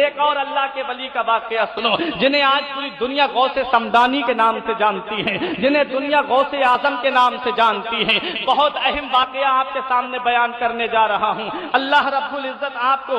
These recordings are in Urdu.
ایک اور اللہ کے ولی کا واقعہ سنو جنہیں آج پوری دنیا غوث سمدانی کے نام سے جانتی ہے، جنہیں دنیا غوث اعظم کے نام سے جانتی ہے۔ بہت اہم واقعہ آپ کے سامنے بیان کرنے جا رہا ہوں۔ اللہ رب العزت آپ کو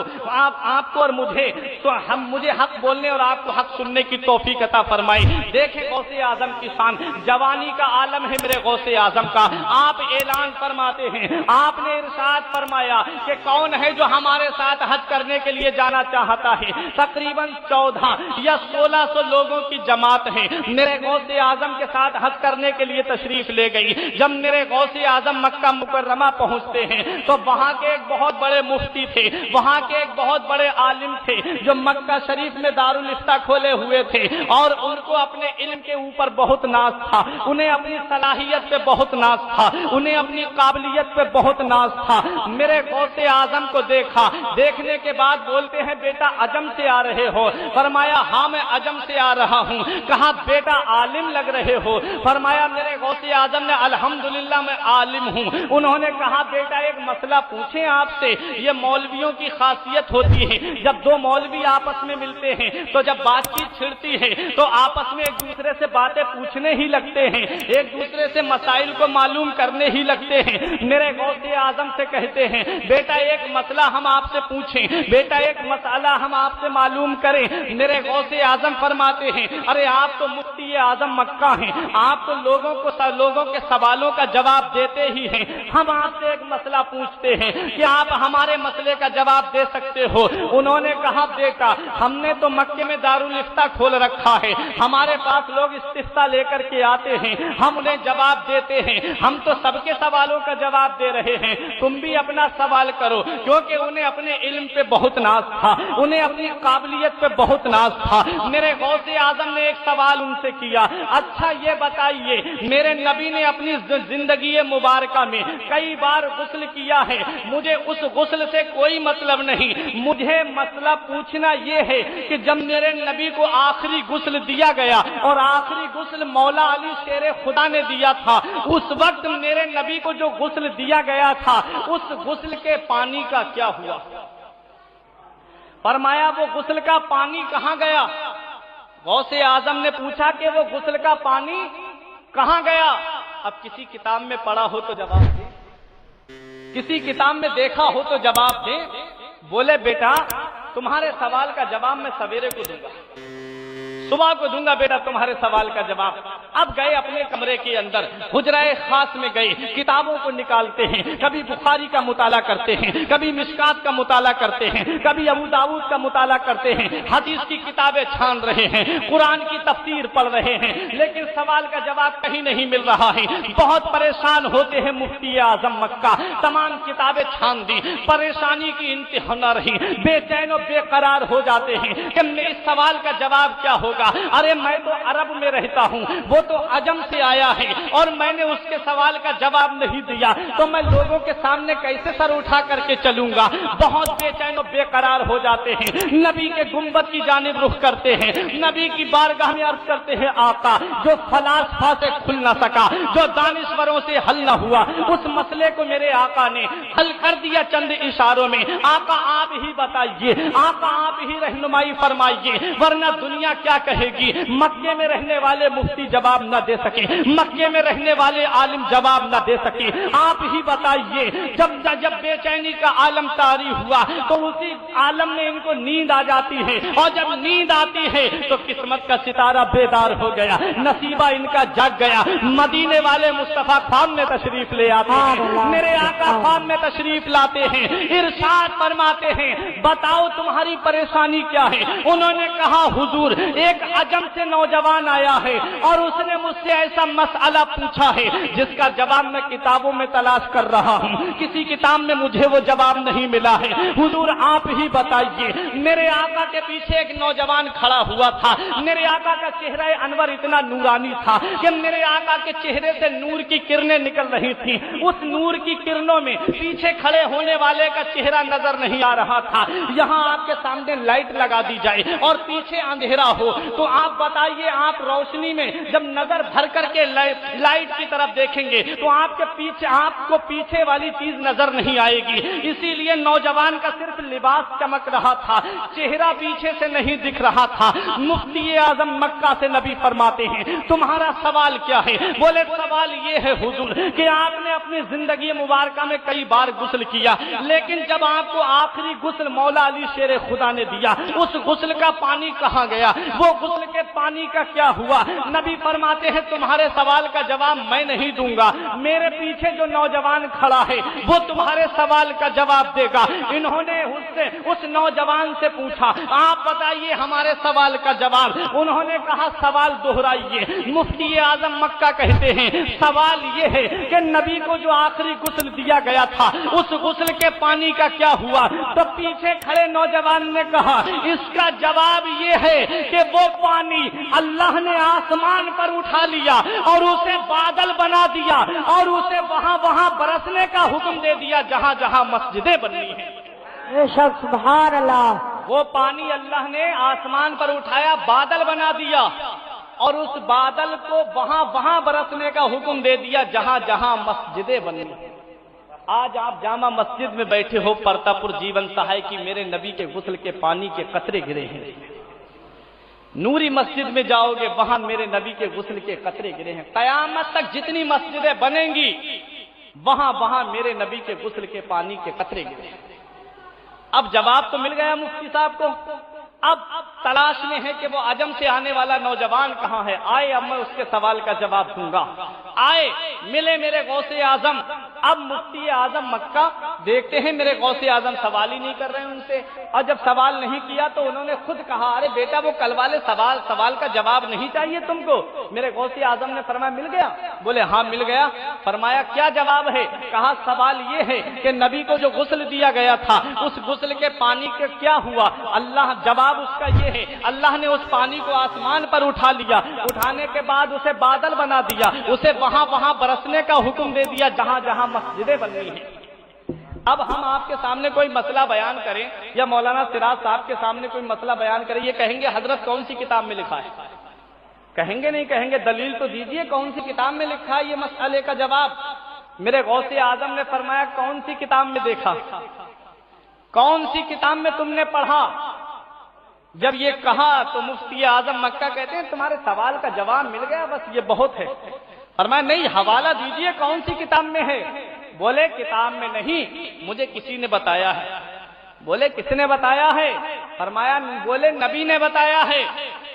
اور مجھے حق بولنے اور آپ کو حق سننے کی توفیق عطا فرمائے۔ دیکھیں غوث اعظم کی شان، جوانی کا عالم ہے میرے غوث اعظم کا۔ آپ اعلان فرماتے ہیں، آپ نے ارشاد فرمایا کہ کون ہے جو ہمارے ساتھ حج کرنے کے لیے جانا چاہتا ہے؟ تقریباً 14 یا 1600 لوگوں کی جماعت ہے، میرے غوث اعظم کے ساتھ حج کرنے کے لیے تشریف لے گئی۔ جب میرے غوث اعظم مکہ مکرمہ پہنچتے ہیں تو وہاں کے ایک بہت بڑے مفتی تھے، وہاں کے ایک بہت بڑے عالم تھے جو مکہ شریف میں دارالفتہ کھولے ہوئے تھے، اور ان کو اپنے علم کے اوپر بہت ناز تھا، انہیں اپنی صلاحیت پہ بہت ناز تھا، انہیں اپنی قابلیت پہ بہت ناز تھا۔ میرے غوث اعظم کو دیکھا، دیکھنے کے بعد بولتے ہیں بیٹا عجم سے آ رہے ہو؟ فرمایا ہاں میں عجم سے آ رہا ہوں۔ کہا بیٹا عالم لگ رہے ہو؟ فرمایا میرے غوث اعظم نے الحمدللہ میں عالم ہوں۔ انہوں نے کہا بیٹا ایک مسئلہ پوچھیں آپ سے، یہ مولویوں کی خاصیت ہوتی ہے، جب دو مولوی آپس میں ملتے ہیں تو جب بات چیت چھڑتی ہے تو آپس میں ایک دوسرے سے باتیں پوچھنے ہی لگتے ہیں، ایک دوسرے سے مسائل کو معلوم کرنے ہی لگتے ہیں۔ میرے غوث اعظم سے کہتے ہیں بیٹا ایک مسئلہ ہم آپ سے پوچھیں، بیٹا ایک مسئلہ ہم آپ سے معلوم کریں۔ میرے غوث اعظم فرماتے ہیں ارے آپ تو مفتی اعظم مکہ ہیں، آپ تو لوگوں کے سوالوں کا جواب دیتے ہی ہیں، ہم آپ سے ایک مسئلہ پوچھتے ہیں کہ آپ ہمارے مسئلے کا جواب دے سکتے ہو؟ انہوں نے کہا بیٹا ہم نے تو مکے میں دارالفتہ کھول رکھا ہے، ہمارے پاس لوگ استفتاء لے کر کے آتے ہیں، ہم انہیں جواب دیتے ہیں، ہم تو سب کے سوالوں کا جواب دے رہے ہیں، تم بھی اپنا سوال کرو۔ کیونکہ انہیں اپنے علم پہ بہت ناز تھا، انہیں اپنی قابلیت پہ بہت ناز تھا۔ میرے غوث اعظم نے ایک سوال ان سے کیا، اچھا یہ بتائیے میرے نبی نے اپنی زندگی مبارکہ میں کئی بار غسل کیا ہے، مجھے اس غسل سے کوئی مطلب نہیں، مجھے مسئلہ پوچھنا یہ ہے کہ جب میرے نبی کو آخری غسل دیا گیا اور آخری غسل مولا علی شیر خدا نے دیا تھا، اس وقت میرے نبی کو جو غسل دیا گیا تھا اس غسل کے پانی کا کیا ہوا؟ فرمایا وہ غسل کا پانی کہاں گیا؟ غوث اعظم نے پوچھا کہ وہ غسل کا پانی کہاں گیا؟ اب کسی کتاب میں پڑھا ہو تو جواب دیں، کسی کتاب میں دیکھا ہو تو جواب دیں۔ بولے بیٹا تمہارے سوال کا جواب میں سویرے کو دوں گا، صبح کو دوں گا بیٹا تمہارے سوال کا جواب۔ اب گئے اپنے کمرے کے اندر، حجرہ خاص میں گئے، کتابوں کو نکالتے ہیں، کبھی بخاری کا مطالعہ کرتے ہیں، کبھی مشکات کا مطالعہ کرتے ہیں، کبھی ابو داؤد کا مطالعہ کرتے ہیں، حدیث کی کتابیں چھان رہے ہیں، قرآن کی تفسیر پڑھ رہے ہیں، لیکن سوال کا جواب کہیں نہیں مل رہا ہے۔ بہت پریشان ہوتے ہیں مفتی اعظم مکہ، تمام کتابیں چھان دی، پریشانی کی انتہا نہ رہی، بے چین و بے قرار ہو جاتے ہیں کہ اس سوال کا جواب کیا ہوگا؟ ارے میں تو عرب میں رہتا ہوں، وہ تو عجم سے آیا ہے اور میں نے اس کے سوال کا جواب نہیں دیا تو میں لوگوں کے سامنے کیسے سر اٹھا کر کے چلوں گا؟ بہت بے چین و بے قرار ہو جاتے ہیں، نبی کے گنبد کی جانب رخ کرتے ہیں، نبی کی بارگاہ میں عرض کرتے ہیں آقا جو فلاسفہ سے کھل نہ سکا، جو دانشوروں سے حل نہ ہوا، اس مسئلے کو میرے آقا نے حل کر دیا چند اشاروں میں۔ آقا آپ ہی بتائیے، آقا آپ ہی رہنمائی فرمائیے، ورنہ دنیا کیا کہے گی؟ مکے میں رہنے والے مفتی جواب نہ دے سکے، مکے میں رہنے والے عالم جواب نہ دے سکے، آپ ہی بتائیے جب بے چینی کا عالم طاری ہوا تو اسی عالم میں ان کو نیند آ جاتی ہے، اور جب نیند آتی ہے تو قسمت کا ستارہ بیدار ہو گیا، نصیبہ ان کا جگ گیا۔ مدینے والے مصطفیٰ خواب میں تشریف لے آتے ہیں، میرے آقا خواب میں تشریف لاتے ہیں، ارشاد فرماتے ہیں بتاؤ تمہاری پریشانی کیا ہے؟ انہوں نے کہا حضور ایک عجم سے نوجوان آیا ہے اور اس نے مجھ سے ایسا مسئلہ پوچھا ہے جس کا جواب میں کتابوں میں تلاش کر رہا ہوں، کسی کتاب میں مجھے وہ جواب نہیں ملا ہے، حضور آپ ہی بتائیے۔ میرے آقا کے پیچھے ایک نوجوان کھڑا ہوا تھا، میرے آقا کا چہرہ انور اتنا نورانی تھا کہ میرے آقا کے چہرے سے نور کی کرنیں نکل رہی تھیں، اس نور کی کرنوں میں پیچھے کھڑے ہونے والے کا چہرہ نظر نہیں آ رہا تھا۔ یہاں آپ کے سامنے لائٹ لگا دی جائے اور پیچھے اندھیرا ہو تو آپ بتائیے آپ روشنی میں جب نظر بھر کر کے لائٹ کی طرف دیکھیں گے تو آپ کو پیچھے والی چیز نظر نہیں آئے گی. اسی لیے نوجوان کا صرف لباس چمک رہا تھا, چہرہ پیچھے سے نہیں دکھ رہا تھا. مفتی اعظم مکہ سے نبی فرماتے ہیں تمہارا سوال کیا ہے؟ بولے سوال یہ ہے حضور کہ آپ نے اپنی زندگی مبارکہ میں کئی بار غسل کیا, لیکن جب آپ کو آخری غسل مولا علی شیر خدا نے دیا, اس غسل کا پانی کہاں گیا؟ وہ غسل کے پانی کا کیا ہوا؟ نبی فرماتے ہیں تمہارے سوال کا جواب میں نہیں دوں گا, میرے پیچھے جو نوجوان کھڑا ہے وہ تمہارے سوال کا جواب دے گا. انہوں نے اس نوجوان سے پوچھا آپ بتائیے ہمارے سوال کا جواب. انہوں نے کہا سوال دہرائیے. مفتی اعظم مکہ کہتے ہیں سوال یہ ہے کہ نبی کو جو آخری غسل دیا گیا تھا اس غسل کے پانی کا کیا ہوا؟ تو پیچھے کھڑے نوجوان نے کہا اس کا جواب یہ ہے کہ وہ پانی اللہ نے آسمان پر اٹھا لیا اور اسے بادل بنا دیا اور اسے وہاں برسنے کا حکم دے دیا جہاں جہاں مسجدیں بنی ہیں. بے شک سبحان اللہ. وہ پانی اللہ نے آسمان پر اٹھایا, بادل بنا دیا اور اس بادل کو وہاں برسنے کا حکم دے دیا جہاں جہاں مسجدیں بنی. آج آپ جامع مسجد میں بیٹھے ہو, پرتا پور جیون سہائے کی میرے نبی کے غسل کے پانی کے قطرے گرے ہیں. نوری مسجد میں جاؤ گے وہاں میرے نبی کے غسل کے قطرے گرے ہیں. قیامت تک جتنی مسجدیں بنیں گی وہاں میرے نبی کے غسل کے پانی کے قطرے گرے ہیں. اب جواب تو مل گیا مفتی صاحب کو, اب تلاش میں ہے کہ وہ عجم سے آنے والا نوجوان کہاں ہے. آئے اب میں اس کے سوال کا جواب دوں گا. آئے ملے میرے غوث اعظم. اب مفتی اعظم مکہ دیکھتے ہیں میرے غوث اعظم سوال ہی نہیں کر رہے ہیں ان سے, اور جب سوال نہیں کیا تو انہوں نے خود کہا ارے بیٹا وہ کل والے سوال کا جواب نہیں چاہیے تم کو؟ میرے غوث اعظم نے فرمایا مل گیا. بولے ہاں مل گیا. فرمایا کیا جواب ہے؟ کہا سوال یہ ہے کہ نبی کو جو غسل دیا گیا تھا اس غسل کے پانی کے کیا ہوا؟ اللہ جواب اس کا یہ ہے اللہ نے اس پانی کو آسمان پر اٹھا لیا, اٹھانے کے بعد اسے بادل بنا دیا, اسے وہاں برسنے کا حکم دے دیا جہاں جہاں مسجدیں بنی ہیں. اب ہم آپ کے سامنے کوئی مسئلہ بیان کریں یا مولانا سراج صاحب کے سامنے کوئی مسئلہ بیان کریں, یہ کہیں گے حضرت کون سی کتاب میں لکھا ہے؟ کہیں گے نہیں, کہیں گے دلیل تو دیجئے کون سی کتاب میں لکھا ہے یہ مسئلے کا جواب. میرے غوث اعظم نے فرمایا کون سی کتاب میں دیکھا, کون سی کتاب میں تم نے پڑھا؟ جب یہ کہا تو مفتی اعظم مکہ کہتے ہیں تمہارے سوال کا جواب مل گیا, بس یہ بہت ہے. فرمایا نہیں حوالہ دیجئے کون سی کتاب میں ہے؟ بولے کتاب میں نہیں, مجھے کسی نے بتایا ہے. بولے کس نے بتایا ہے؟ فرمایا بولے نبی نے بتایا ہے.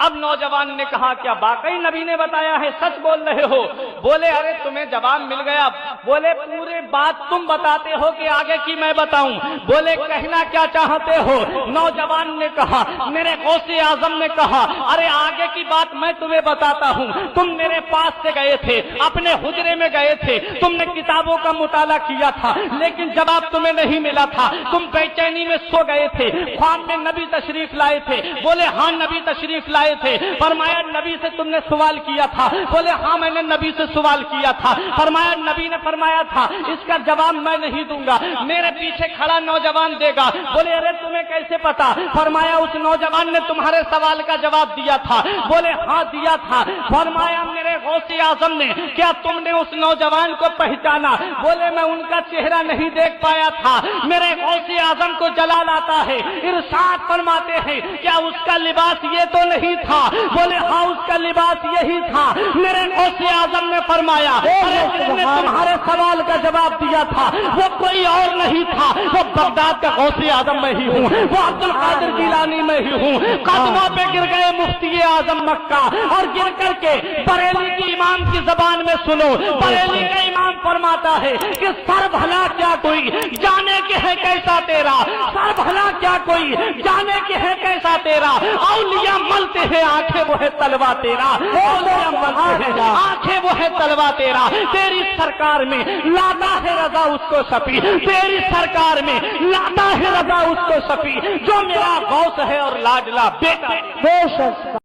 اب نوجوان نے کہا کیا واقعی نبی نے بتایا ہے, سچ بول رہے ہو؟ بولے ارے تمہیں جواب مل گیا. بولے پورے بات تم بتاتے ہو کہ آگے کی میں بتاؤں؟ بولے کہنا کیا چاہتے ہو؟ نوجوان نے کہا میرے غوث اعظم نے کہا ارے آگے کی بات میں تمہیں بتاتا ہوں. تم میرے پاس سے گئے تھے, اپنے حجرے میں گئے تھے, تم نے کتابوں کا مطالعہ کیا تھا لیکن جواب تمہیں نہیں ملا تھا. تم بے میں سو گئے تھے, خواب میں نبی تشریف لائے تھے. بولے ہاں نبی تشریف لائے تھے. فرمایا نبی سے تم نے سوال کیا تھا؟ بولے ہاں میں نے نبی سے سوال کیا تھا. فرمایا نبی نے فرمایا تھا اس کا جواب میں نہیں دوں گا, میرے پیچھے کھڑا نوجوان دے گا. بولے ارے تمہیں کیسے پتا؟ فرمایا اس نوجوان نے تمہارے سوال کا جواب دیا تھا. بولے ہاں دیا تھا. فرمایا میرے غوث اعظم نے کیا تم نے اس نوجوان کو پہچانا؟ بولے میں ان کا چہرہ نہیں دیکھ پایا تھا. میرے غوث اعظم کو جلال آتا ہے, ارشاد فرماتے ہیں کیا اس کا لباس یہ تو نہیں تھا؟ بولے ہاں اس کا لباس یہی تھا. میرے غوث اعظم نے فرمایا جس نے تمہارے سوال کا جواب دیا تھا وہ کوئی اور نہیں تھا, وہ بغداد کا غوث اعظم میں ہی ہوں, وہ عبد القادر جیلانی میں ہی ہوں. قدموں پہ گر گئے مفتی اعظم مکہ اور گر کر کے بریلی کی امام کی زبان میں سنو. بریلی کا امام فرماتا ہے کہ سر بھلا کیا کوئی جانے کے ہے کیسا تیرا, سر بھلا کیا کوئی جانے کے ہے کیسا تیرا. اولیاء ملتے ہیں آنکھیں وہ ہے تلوا تیرا, اولیاء ملتے ہیں آنکھیں وہ ہے تلوا تیرا. تیری سرکار میں لاتا ہے رضا اس کو سپی, تیری سرکار میں لاتا ہے رضا اس کو سپی, جو میرا غوث ہے اور لاڈلا بیٹا.